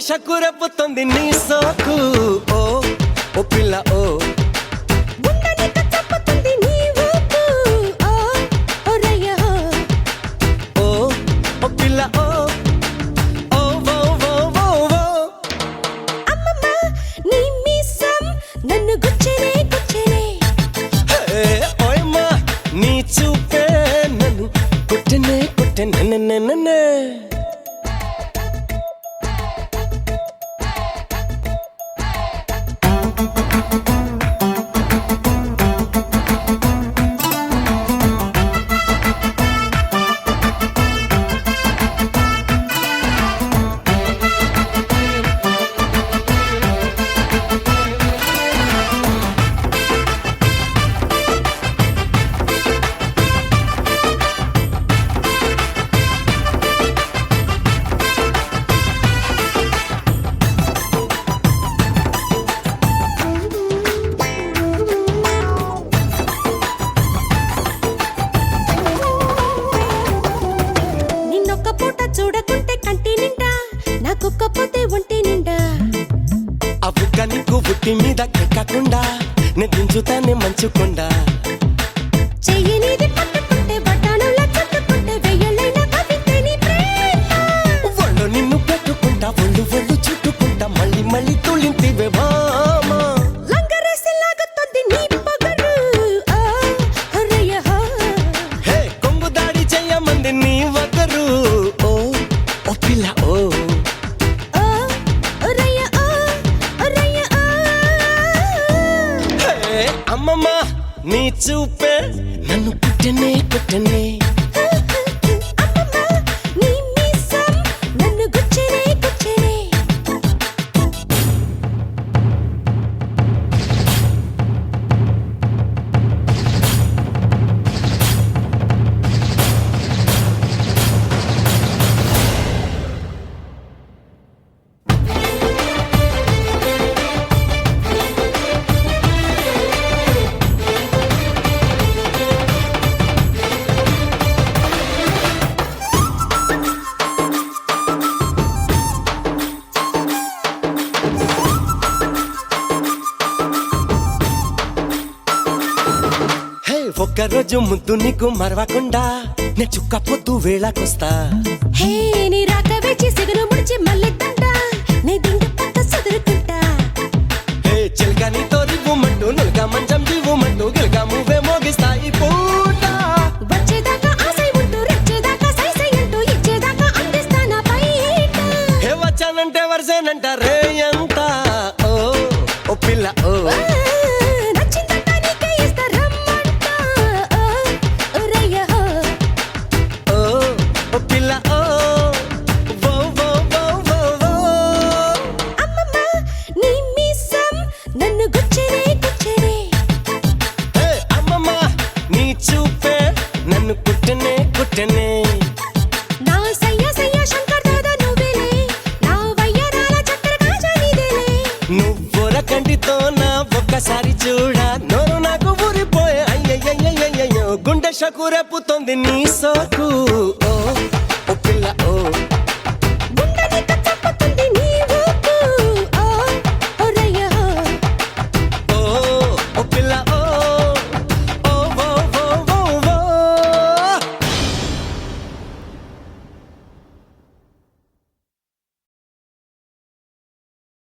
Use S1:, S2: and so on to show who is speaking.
S1: షకురెప్పుతుంది నీ సోకు ఓ ఓ పిల్ల ఓ
S2: గుండెనిక చప్పుతుంది నీ ఊపు ఓ ఓ రయ్య
S1: ఓ ఓ పిల్ల ఓ ఓ ఓ ఓ ఓ ఓ
S2: అమ్మమ్మ నీ మీసం నన్ను గుచ్చెనే గుచ్చెనే
S1: హే ఓయమ్మా నీ చూపే నన్ను కొట్టనే కొట్టనే
S2: నిన్నొక్క పూట చూడకుంటే కంటి నిండా నాకొక్కపోతే ఒంటి నిండా
S1: అవ్వుక నీకు బుట్టి మీద ఎక్కకుండా నేను దించుతానే మంచుకుండా
S2: చెయ్యనిది పట్టుకుంటే బఠానులా చుట్టుకుంటే వెయ్యలైన కవితే నీ ప్రేమ
S1: ఒళ్ళు నిన్ను పెట్టుకుంటా ఒళ్ళు ఒళ్ళు చుట్టుకుంటా మళ్ళీ మళ్ళీ తుళ్ళింతివే భామా
S2: లంగరేసి లాగుతుంది నీ పొగరు ఓ ఓ రయ్య
S1: హే కొంగు దాడి చెయ్యమంది నీ వగరు ఓ ఓ పిల్ల ఓ
S2: ఓ ఓ రయ్య ఓ రయ్య
S1: హే అమ్మమ్మ నీ చూపే నన్ను కుట్టనే కుట్టనే
S2: అమ్మమ్మ నీ మీసం నన్ను గుచ్చెనే గుచ్చెనే
S1: హే ఒక్కరోజు ముద్దు నీకు మరవకుండా నే చుక్క పొద్దు వేళకొస్తా
S2: హే నీ రాక వేచి సిగురు ముడిచి మల్లెదండ నీ దిండు పట్ట సదురుకుంటా
S1: హే చిల్గా నీతో రివ్వుమంటూ నులుగా మంచం దివ్వుమంటూ గిల్గా మూవే మోగిస్తాయి పూట
S2: వచ్చేదాకా ఆశై ఉంటూ రెచ్చేదాకా సైసై అంటూ ఇచ్చేదాకా అందిస్తానా బయట
S1: హే వచ్చానంటే వరసేనంట రే ఎంత ఓ ఓ పిల్ల ఓ
S2: నచ్చిందంట నీకే ఇస్తా రమ్మంట ఓ ఓ రయ్య
S1: ఓ ఓ పిల్ల ఓ ఓ ఓ ఓ ఓ ఓ
S2: అమ్మమ్మ నీ మీసం నన్ను గుచ్చెనే గుచ్చెనే
S1: హే అమ్మమ్మ నీ చూపే నన్ను కుట్టనే కుట్టనే
S2: నా సయ్య సయ్య శంకర్ దాదా నువ్వేలే నా వయ్యరాల చక్కెర కాజా నీదేలే
S1: నువ్వుర కంటితో నా ఒక్కసారి చూడ నోరు నాకు ఊరిపోయే అయ్యయ్యయ్యయ్యో గుండె షకురెప్పుతోంది నీ సోకు ఓ